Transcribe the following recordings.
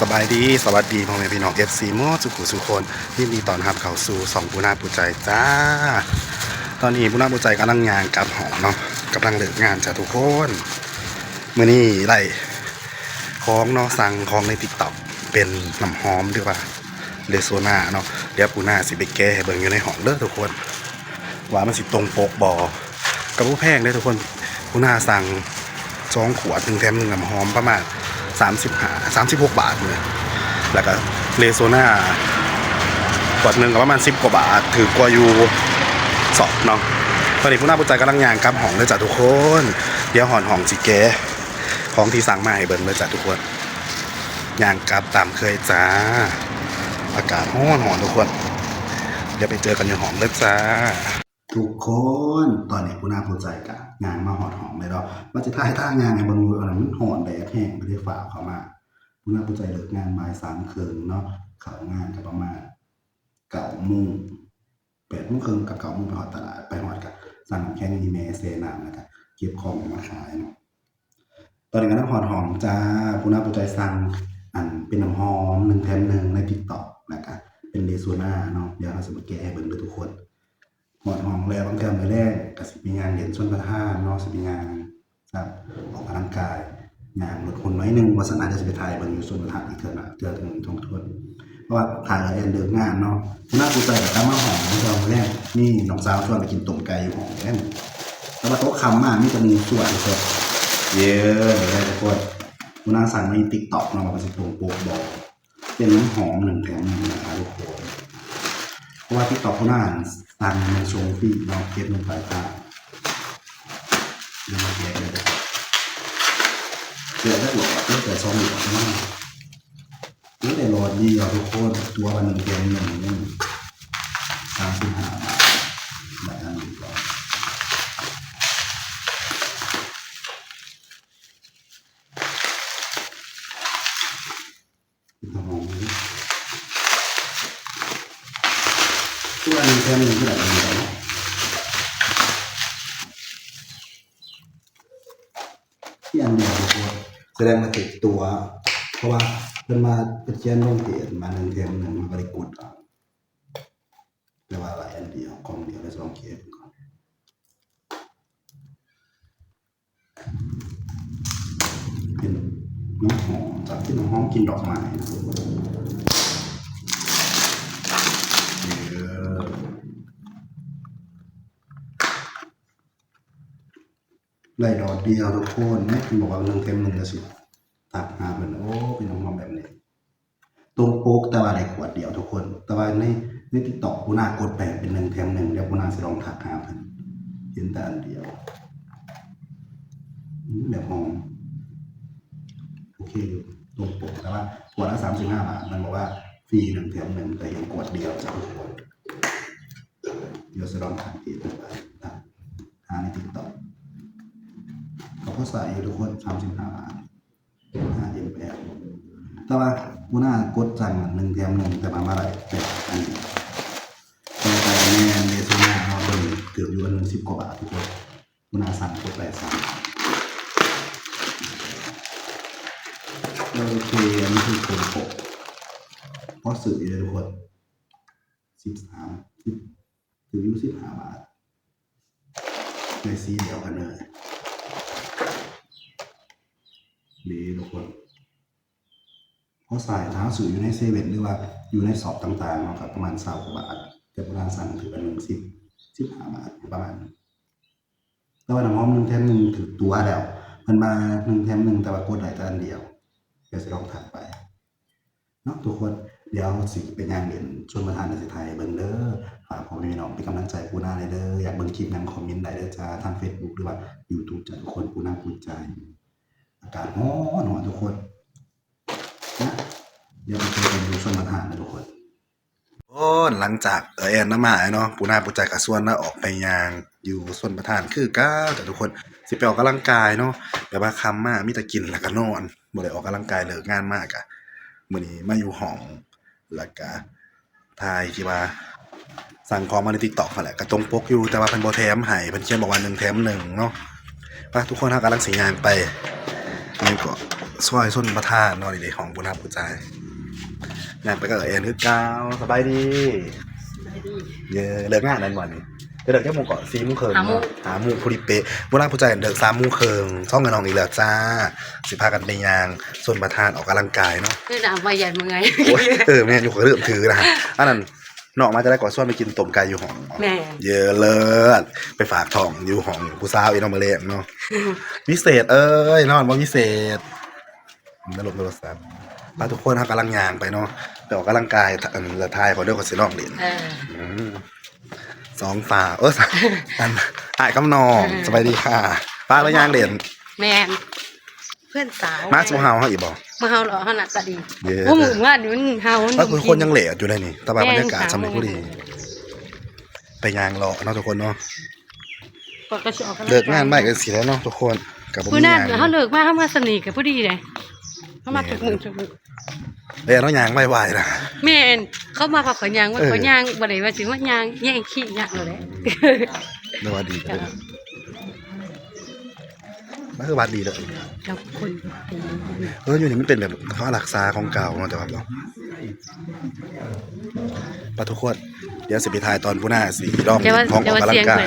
สบายดีสวัสดีพ่อแม่พี่น้องFCมอสุขุสุคนยินดีต้อนรับเข้าสู่สองปูนาปูใจจ้าตอนนี้ปูนาปูใจกำลังงานกลับหอเนาะกำลังเลิกงานจ้าทุกคนมื้อนี้ไล่ของเนาะสั่งของใน TikTok เป็นน้ำหอมหรือว่าเลโซน่าเนาะเดี๋ยวปูนาสิไปแก้ให้เบิ่งอยู่ในห้องเด้อทุกคนว่ามันสิตรงปกบ่กับผู้แพงเด้อทุกคนปูนาสั่ง2 ขวด1 แถม 1น้ำหอมประมาณ36 บาทเลยแล้วก็เลโซน่าขวดหนึ่งก็ประมาณ10 กว่าบาทถือกว่าอยู่สอบเนาะตอนนี้ผู้น่าผู้ใจกำลังย่างกลับห้องเลยจ้ะทุกคนเดี๋ยวหอนห้องสิแกของที่สั่งมาให้เบิ่งเลยจ้ะทุกคนย่างกลับตามเคยจ้าอากาศร้อนทุกคนเดี๋ยวไปเจอกันในห้องเลยจ้าทุกคนตอนนี้ผู้น่าผู้ใจกับงานมาหอดห้องเลยเนาะว่าจะถ่ายท่างานในบางมืออะไรมันหอนแดดแห้งไม่ได้ฝากเขามาผู้น่าผู้ใจเลิกงานบ่าย3 ครึ่งเนาะเข้างานกับประมาณ9 โมง8 โมงครึ่งกับ9 โมงไปหอดตลาดไปหอดกับสั่งแค่นี้แม่เซนามนะครับเก็บของมาขายเนาะตอนนี้ก็นั่งหอดห้องจ้าผู้น่าผู้ใจสั่งอันเป็นน้ำหอม1 แถม 1ใน TikTok นะครับเป็นเลโซน่าเนาะเดี๋ยวเราจะมาแกะให้เบิ่งด้วยทุกคนหอดห้องแล้วบางเทอมมื้อแรกก็สิมีงานเรียนชนประทานเนาะสิมีงานครับออกกำลังกายงานลดหุ่นน้อยนึงว่าสันอาจจะไปถ่ายเบิ่งอยู่ชนประทานอีกเทื่อนะเทื่อถึงทงทวนเพราะว่าถ่ายเรียนเดินงานเนาะผู้น่าผู้ใจกับตามมาห้องเทอมมื้อแรกนี่น้องสาวชวนไปกินต้มไก่อยู่ห้องแม่นแล้วมาโต๊ะคำมามีแต่หมูส่วนครับเยอะเลยทุกคนผู้น่าสั่งใน TikTok เนาะมันสิตรงปกบอกเป็นน้ำหอม1 แถม 1นะครับทุกคนเพราะว่า TikTok ผู้น่าสั่งในโชว์ฟรีเนาะเก็บเงินปลายทางเดี๋ยวมาแกะเลยเจอได้หรอเจอแต่ซองหลอดมากเจอแต่หลอดดีอ่ะทุกคนตัวมัน1 แถม 1นี่35 บาทแบบนั้นดีกว่าตัว1 แถม 1เท่าไหร่ดีกว่าที่อันเดียวทุกคนแสดงมาติดตัวเพราะว่าเป็นมาเป็นเชียนลงเพจมา1 แถม 1มาบริกุดอ่ะแต่ว่าอะไรอันเดียวกล่องเดียวแล้วลองเก็บก่อนเป็นน้ำหอมจากที่น้ำหอมกินดอกไม้ได้ดอกเดียวทุกคนแม่คุณบอกว่า1 แถม 1แล้วสิตักหาเป็นโอ้เป็นน้ำหอมแบบนี้ตรงโป๊กแต่ว่าได้ขวดเดียวทุกคนแต่ว่าในTikTokผู้น่ากดแปลเป็น1 แถม 1เดี๋ยวผู้น่าสิลองทักหาเพิ่นเห็นแต่อันเดียวแบบหอมโอเคอยู่ตรงปกแต่ว่าขวดละ35 บาทมันบอกว่าฟรี1 แถม 1แต่เห็นขวดเดียวจ้ะทุกคนเดี๋ยวจะลองทักอีกหาใน TikTok เขาก็ใส่อยู่ทุกคน35 บาทหาเย็นแบบแต่ว่าผู้น่ากดสั่ง1 แถม 1แต่มาได้แบบอันนี้ต่อไปแม่เลโซน่าเราเบิ่งเกือบอยู่อันนึง10 กว่าบาททุกคนผู้น่าสั่งกดไปสั่งโอเคอันนี้คือคนปกเพราะสื่อเลยทุกคน13ถืออยู่15 บาทในสีเดียวกันเลยดีทุกคนเพราะสายท้าสื่ออยู่ในเซเว่นหรือว่าอยู่ในสอบต่างๆเนาะครับประมาณ20 กว่าบาทแต่โบราณสั่งถือเป็น15 บาทประมาณแต่ว่าน้ำหอม1 แถม 1ถือตัวแล้วมันมา1 แถม 1แต่ว่ากดได้แต่อันเดียวเดี๋ยวจะลองถัดไปเนาะทุกคนเดี๋ยวสิเป็นงานเรียนชวนประธานในสิไทยเบิ่งเด้อฝากพ่อแม่พี่น้องเป็นกำลังใจปูนาเลยเด้ออยากเบิ่งคลิปนำคอมเมนต์ได้เด้อจ้าทาง Facebook หรือว่า YouTube จ้าทุกคนปูนาภูมิใจอากาศร้อนทุกคนนะเดี๋ยวไปเจอกันอยู่ชวนประธานนะทุกคนโอ้หลังจากแอนน้ำมาเนาะปูนาปูใจกับส่วนแล้วออกไปยางอยู่ส่วนประธานคือก้าวแต่ทุกคนสิไปออกกำลังกายเนาะแบบว่าค่ำมามีแต่กินแล้วก็นอนบ่ได้ออกกำลังกายเลิกงานมากอะมื้อนี้มาอยู่ห้องแล้วก็ถ่ายที่ว่าสั่งของมาใน TikTok นั่นแหละก็ตรงปกอยู่แต่ว่าเพิ่นบ่แถมให้เพิ่นเขียนบอกว่า1 แถม 1เนาะไปทุกคนเฮากำลังสิย่างไปนี่ก็ ซอยส้นประทานเนอนดีๆของบุญนาผู้ใจงานไปกับเอ็นคือเก้าสบายดีเยอะเลิกงานนั้นวันนี้เลิกแค่โมงก่อน4 โมงครึ่งหาโมงพอดีเป๊ะบุญนาผู้ใจเลิก3 โมงครึ่งช่องเงินน้องอีกแล้วจ้าสิพากันไปยางส้นประทานออกกำลังกายเนาะคือหนามาหยัดมึงไงแม่อยู่กับเรื่องถือนะฮะอันนั้นนอกมาจะได้ก่อนส่วนไปกินต้มไก่อยู่ห้องแม่เยอะเลิศไปฝากทองอยู่ห้องผู้สาวอีน้องมาเล่นเนาะพิเศษนอนว่าพิเศษนรกโทรศัพท์พาทุกคนกำลังยางไปเนาะไปออกกำลังกายละทายขอเด้อขอสิน้องเล่น2 ฝาอันอ้ายกำนองสบายดีค่ะป้าแล้วยางเล่นแม่เพื่อนสาวมาสู่เฮาอีกบ่มาเฮาเหรอเฮาหน้าตาดีโอ้หมู่ว่านี่มันเฮาก็คือคนยังเหล่อยู่ได้นี่แต่ว่าบรรยากาศสำเร็จผู้ดีไปยางรอเนาะทุกคนเนาะเลิกงานบ่ายกันสิแล้วเนาะทุกคนกับผู้นั้นเฮาเลิกมาเฮามาสนิทกับผู้ดีเลยเฮามาทุกมื้อเนาะยางไวๆนะแม่นเขามาขอยางว่าขอยางบ่ได้ว่าสิว่ายางแย่งขี้ยางเลยเนาะดีมันคือวัดดีเลยอยู่นี่มันเป็นแบบเขารักษาของเก่าเนาะแต่ว่าปะทุกคนเดี๋ยวสิไปถ่ายตอนผู้หน้าสีร้องของออกกำลังกาย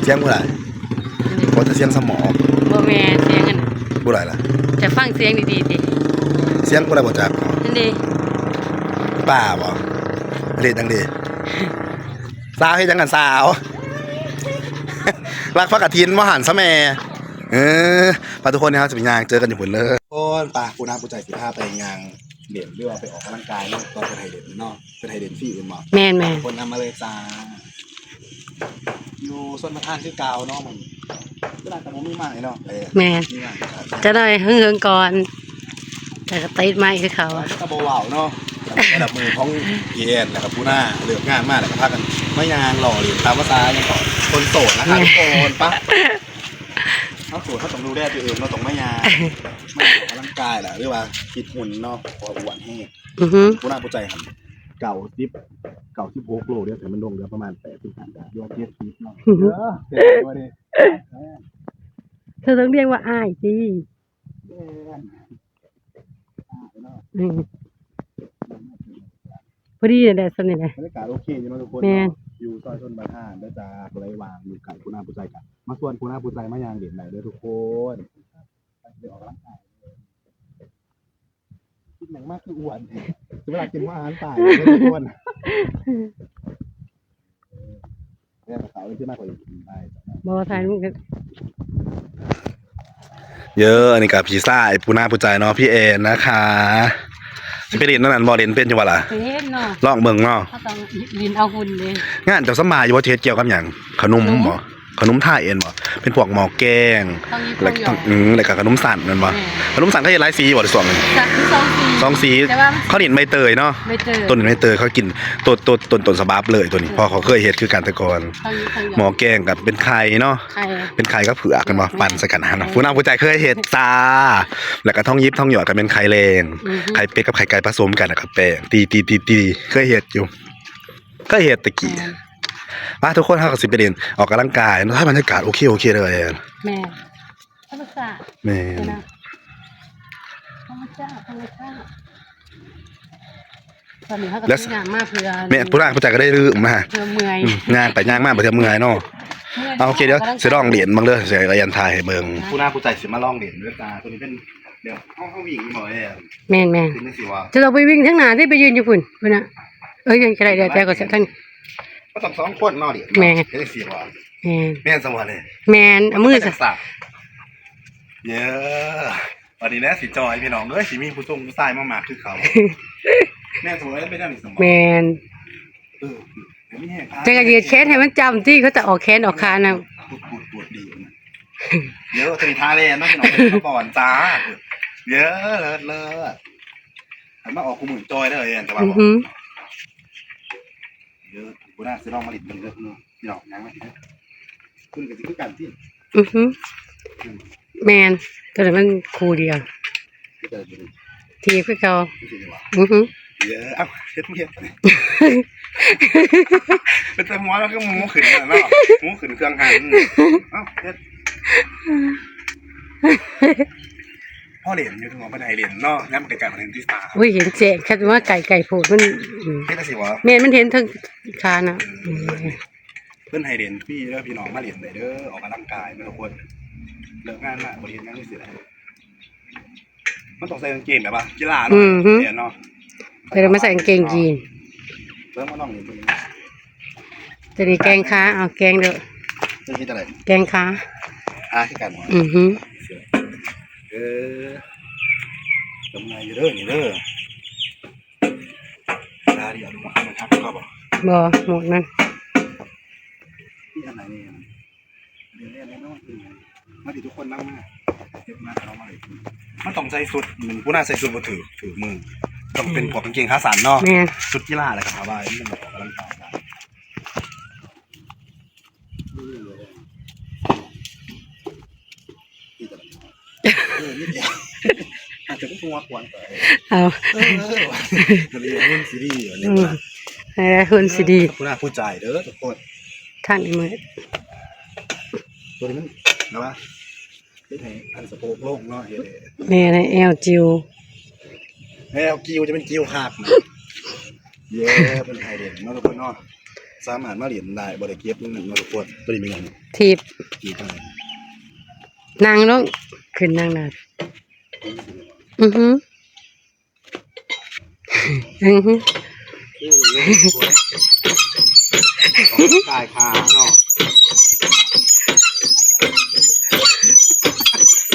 เสียงผู้ไรเพราะจะเสียงสมองบ่แม่เสียงกันผู้ไรล่ะจะฟังเสียงดีๆดิเสียงผู้ไรบ่จักนั่นดิป้าบ่เด็ดจังดีสาวให้จังกันสาวรักพระกฐินมหันต์ซะแม่ปาทุกคนนะครับจะเป็นยางเจอกันอยู่บนเลยคนปากกูน้าผู้ใจสิท่าไปยางเด่นเรื่องไปออกกำลังกายเนาะตอนเป็นไทยเด่นเนาะเป็นไทยเด่นฟี่อื่นหมดแม่คนนำมาเลยจ้าอยู่ส่วนประทานชื่อกาวเนาะมันก็น่าจะมองไม่มากเนาะแม่จะได้เฮืองก่อนแต่ก็ติดไม้คือเขาตะโบว่าวเนาะระดับมือของเย็นแล้วกับผู้หน้าเลือกงานมากแล้วก็พากันไม่ยางหล่อหรือตามภาษาอย่างก่อนคนโสดนะคะทุกคนปะเขาสูตรเขาต้องดูแลตัวเองเราต้องไม่ยาไม่ออกกำลังกายแหละหรือว่าคิดหุ่นเนาะพออ้วนแห้งผู้น่าผู้ใจหัน16 โลเดียวแต่มันลงเดือประมาณ80 ได้ยอด70เนาะเธอต้องเรียกว่าอ้ายสิพอดีเลยสนิทเลยบรรยากาศโอเคอยู่เนาะทุกคนอยู่ซอยชนประทานได้จากไรวางอยู่ไก่ผู้น่าผู้ใจกันมาส่วนผู้น่าผู้ใจมายางเด่นไหนเลยทุกคนไปออกกำลังกายคิดหนังมากคืออ้วนเวลากินว่าอาหารตายทุกคนเนี่ยเขาที่มากกว่ากินได้บอทายลูกเยอะอันนี้กับพี่ซ่าไอ้ปูน่าผู้ใจเนาะพี่เอ็นนะคะจะไปเรียนนั่นบอเรียนเป็นจังหวะล่ะลองเบิ่งเนาะลินเอาหุ่นเลยงานจะสมัยอยู่ว่าเทศเกี่ยวกับอย่างขนมบ่ขนมท่าเอ็นบ่เป็นพวกหมอแกงแล้วกับขนมสั่นนั่นบ่ขนมสั่นเขาจะไล่สีบ่ในส่วนนึง2 สีเขาหนินใบเตยเนาะต้นใบเตยเขากินต้นสบับเลยตัวนี้พอเขาเคยเห็ดคือการตะกอนหมอแกงกับเป็นไข่เนาะเป็นไข่ก็เผือกกันบ่ปั่นใส่กันนะผู้นำผู้ใจเคยเห็ดตาแล้วก็ท่องยิบท่องหยอดกันเป็นไข่แรงไข่เป็ดกับไข่ไก่ผสมกันนะครับแป้งตีเคยเห็ดอยู่ก็เห็ดตะกี้มาทุกคนถ้ากับสิไปเรียนออกกำลังกายถ้าบรรยากาศโอเคเลยแม่ธรรมชาติแม่ธรรมชาติตอนนี้เขาก็งานมากเพื่อแม่ผู้ร่างผู้ใจก็ได้ลืมมาเพื่อเมื่อยงานไปย่างมากเพื่อเมื่อยเนาะโอเคเดี๋ยวจะลองเหรียญบางเรื่องเสียระยันทายให้เบิ่งผู้ร่างผู้ใจสิมาลองเหรียญด้วยตาตัวนี้เป็นเดี๋ยวห้องวิ่งหน่อยแม่จะเราไปวิ่งทั้งหนาที่ไปยืนอยู่ฝุ่นพุ่นนะยังจะได้เดี๋ยวแต่ก็จะทั้งก็ต้อง2 คนเนาะดิแม่ได้เสียว่าแม่สวัสดีแม่มือสักเยอะวันนี้นะสิจอยพี่น้องเอ้ยสิมีผู้ทรงผู้ชายมากๆคือเขาแม่สวัสดีไปได้หนึ่งสมองแม่จะกระเดียดแค้นให้มันจำที่เขาจะออกแค้นออกคานะปวดดีเยอะจะมีท่าเล่นนะพี่น้องเขาก่อนจ้าเยอะเลยหันมาออกกูหมื่นจอยได้เลยแต่ว่าเยอะกูน่าจะลองมาหลิดเป็นเรื่องนึงพี่น้องยังไม่ถึงคุณกับที่กันที่แมนตัวนี้มันคูเดียวทีคือเขาเยอะเอ้าเฮ็ดเป็นแต่หัวแล้วก็หมูขึ้นเนาะหมูขึ้นเครื่องหันเอ้าเฮ็ด พ่อเหรียญอยู่ถึงว่าบันไดเหรียญเนาะงั้นมันไกลๆมาเห็นที่ตา อุ้ยเห็นแจกคัดว่าไก่โผดมันอืม เฮ็ดได้สิวะ แม่นมันเห็นทั้งคาน่ะอืม เพิ่นให้เหรียญพี่เด้อพี่น้องมาเหรียญได้เด้อออกกำลังกายเด้อทุกคนเลิกงานมาบ่เฮ็ดงานนี่สิได้มันต้องใส่กางเกงแบบว่ากีฬาเนาะเหรียญเนาะ แต่เราไม่ใส่กางเกงยีน เริ่มมาน้องนี่เพิ่น จะนี่แกงค้าเอาแกงเด้อ เพิ่นคิดอะไร แกงค้า คือกัน อือฮึ ทำไงอยู่เด้อนี่เด้อตาเดียวดูว่ามันทักก็บ่ บ่หมดนั่น นี่อันไหนนี่เรียนๆน้อยๆมาดิทุกคนนั่งมาเก็บมาเอามาเลยมันต้องใส่สุดมันผู้น่าใส่สุดบ่ถือมือต้องเป็นพวกกางเกงขาสั้นเนาะ แม่น ชุดกีฬาอะไรครับว่ามันออกกำลังกายได้อาจจะก็คงว่าควรไป เอา จะเรียนรุ่นซีรีส์อะไร อืมให้ได้หุ่นสิดี ผู้น่าผู้ใจเด้อทุกคน ท่านอีมื้อ ตัวนี้มันนะวะเป็นไงอันสะโพกโล่งเนาะเฮ้ย แม่ในแอลจิว แล้วกิ้วจะเป็นกิ้วหักนะเย้เป็นไทยเด่นเนาะทุกคนเนาะสามารถมาเหรียญได้บริเก็บนั่นเนาะทุกคนตัวนี้มีเงิน ทีบ กี่ตังค์ นางลงขึ้นนางน่ะอือฮึอือฮึ กายคาเนาะ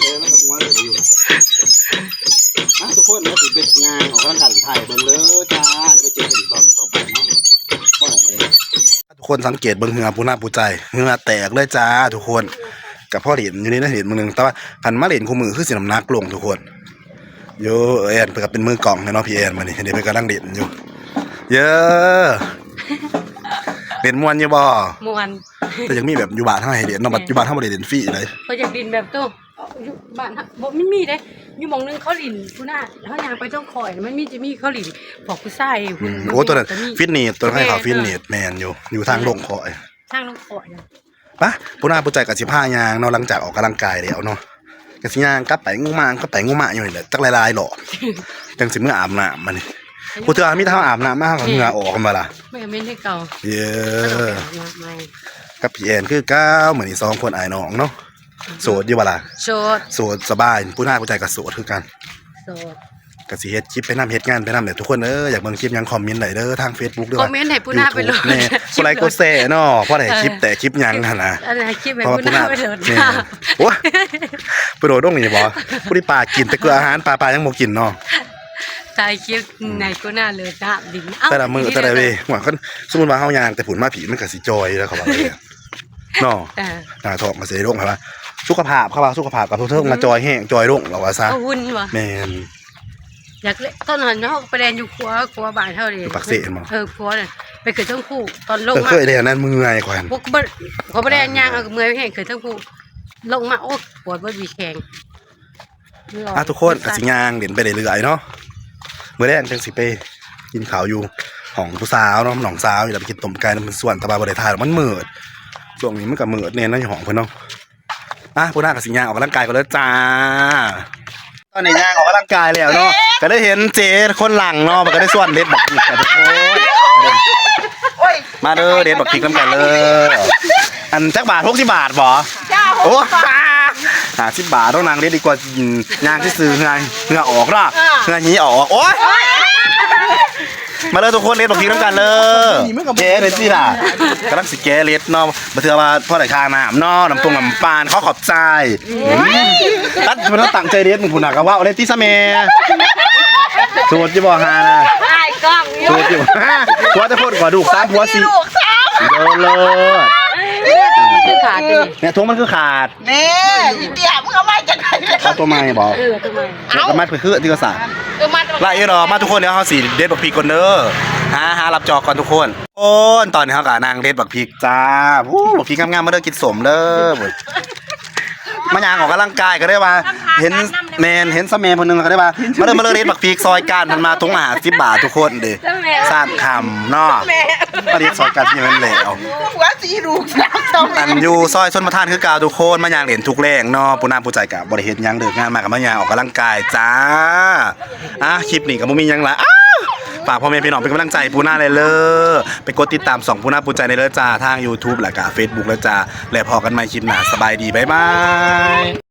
แล้วก็ม้วนอยู่ทุกคนมาติดเป็นงานของร่างกายไทยเบิ่งเลยจ้าแล้วไปเจอกันอีกตอนต่อไปเนาะทุกคนสังเกตเบิ่งเหงือผู้น่าผู้ใจเหงือแตกเลยจ้าทุกคนกับพ่อเหรียญอยู่นี่นะเหรียญมือนึงแต่ว่าหันมาเหรียญคู่มือคือสีน้ำหนักลงทุกคนโยแอนเพิ่นก็เป็นมือกล่องเนาะพี่แอนมานี่เดี๋ยวเพิ่นกำลังเหรียญอยู่เยอะเหรียญมวนอยู่บ่ ม่วน แต่ยังมีแบบอยู่บ้านเท่าไหร่เหรียญเนาะบัดอยู่บ้านเท่าบ่ได้เหรียญฟรีเลย เขาอยากดินแบบโตอยู่บ้านฮะบ่ไม่มีเด้อยู่หม่องนึงเขาหลินผู้น่ะเฮาย่างไปต้องคอยมันมีจะมีเขาหลินพวกผู้ชาย โอ้ตัวนั้นฟิตเนสตัวนั้นให้เขาฟิตเนสแมนอยู่ทางลงคอย ทางลงคอยน่ะ ปะผู้น่าผู้ใจกับ15ยางเนาะหลังจากออกกำลังกายแล้วเนาะก็สิย่างกลับไปงูมางก็ไปงูมาอยู่นี่แหละจักหลายๆหลอดจังสิมื้ออาบน้ำมานี่ผู้เทื่อมีเท่าอาบน้ำมาเหงื่อออกกันบ่ล่ะ ไม่เอาเม่นให้เก่า เย้ ไม่ กับพี่แอนคือก้าวเหมือนอีสองคนอายน้องเนาะโสดอยู่บ่ล่ะ โสด โสดสบายผู้น่าผู้ใจกับโสดคือกัน โสด ก็สิเฮ็ดคลิปไปนำเฮ็ดงานไปนำเด้อทุกคนอยากเบิ่งคลิปหยังคอมเมนต์ได้เด้อทาง Facebook ด้วย คอมเมนต์ให้ผู้น่าไปโหลด แม่ผู้ไลค์กดแชร์เนาะเพราะได้คลิปแต่คลิปหยังหั่นน่ะ อันไหนคลิปให้ เพราะว่า ผู้น่าไปโหลด แม่ ค่ะ โอ้ยไปโดดดงนี่บ่ผู้ที่ปลากินแต่เกลืออาหารปลายังบ่กินเนาะ ถ่ายคลิปไหนผู้น่าเลยน้ำดิน แต่ละมื้อแต่ละเวว่าคันสมมุติว่าเฮาย่างแต่ผุนมาผีมันก็สิจอยแล้วเขาว่าเลยเนาะหน้าท้องก็สิได้ลงครับว่าสุขภาพเขาว่าสุขภาพกับทุกเทิงมาจอยแห้งจอยลงแล้วว่าซะ เอาหุ่นวะ แม่น อยากเล่นตอนนั้นเนาะไปเรียนอยู่ครัวบ้านเท่าเลย อยู่ปากเสเห็นบ่ ครัวเนี่ยไปเกิดทั้งคู่ตอนลง เค มาย ได้อันนั้นเมื่อยกว่าหั่น พวกเขาไปเรียนย่างเอากับเมื่อยไปเห็นเกิดทั้งคู่ลงมาโอ้ปวดบ่มีแข็ง ทุกคนก็สิย่างเล่นไปเรื่อยๆเนาะมื้อแรกจังสิไปกินข้าวอยู่ห้องผู้สาวเนาะน้องสาวอยู่แล้วไปกินต้มไก่น้ำมันส่วนแตะบาบ่ได้ทานมันมืดช่วงนี้มันก็มืดแน่นอนอยู่ห้องเพิ่นเนาะผู้น่าก็สิย่างออกกำลังกายก่อนเด้อจ้าตอนนี้ย่างออกกำลังกายแล้วเนาะก็ได้เห็นเจ๊คนหลังเนาะมันก็ได้ส่วนเด็ดบักพริกกันทุกคนมาเด้อเด็ดบักพริกนำกันเลยอันจักบาท60 บาทบ่โอ้50 บาทต้องนางเด็ดดีกว่าย่างที่ซื้อเหงื่อออกเนาะเหงื่อหีออกโอ๊ยมาเลยทุกคนเด็ดบักพริกนำกันเลยแกเด็ดสิล่ะกำลังสิแกเล็ดเนาะมาเถื่อว่าพ่อได้ค่าน้ำเนาะน้ำตรงน้ำปานเขาขอบใจตัดมันต้องตั้งใจเด็ดมึงผู้หนักก็ว่าเอาเล็ดที่ซะแม่สูตรจะบอกหานะ ไอ้กล้องอยู่ สูตรอยู่ผัวจะพูดกว่าดู3ผัว4เดินเลย คือขาดเลย เนี่ยทุ่งมันคือขาด นี่อีเดียมึงเอามาจากไหนเนี่ย เอาตัวไม้บอก ทำไม ก็มัดไปคือที่กระสาน มา ไล่รอมาทุกคนเดี๋ยวเขาสีเด็ดบักพริกก่อนเด้อหารับจอก่อนทุกคนโอ้นตอนนี้เขากะนางเด็ดบักพริกจ้าบักพริกงามๆมาเด้อกินสมเด้อ มายางออกกำลังกายก็ได้ว่าเห็นแมนเห็นสะแมนคนหนึงก็ได้ว่ามาเลยเรียนบักพีกซอยการมันมาทุงมา10 บาททุกคนเด้สร้างคำเนาะมาเรียนซอยการที่มันแหลว หัวสีรูกสาวสอง อันอยู่ซอยชนประทานคือกาวทุกคนมายางเหรียญทุกแรงเนาะปูนาปูใจกับบริเฮ็ดหยังเดือกงานมากับมายางออกกำลังกายจ้าคลิปนี้ก็บ่มีหยังละฝากพ่อแม่พี่น้องเป็นกำลังใจปูนาเลยไปกดติดตาม2ปูนาปูใจในเลยจ้าทาง YouTube และก็ Facebook แล้วจ้าแล้วพอกันใหม่คลิปหน้าสบายดีบ๊ายบาย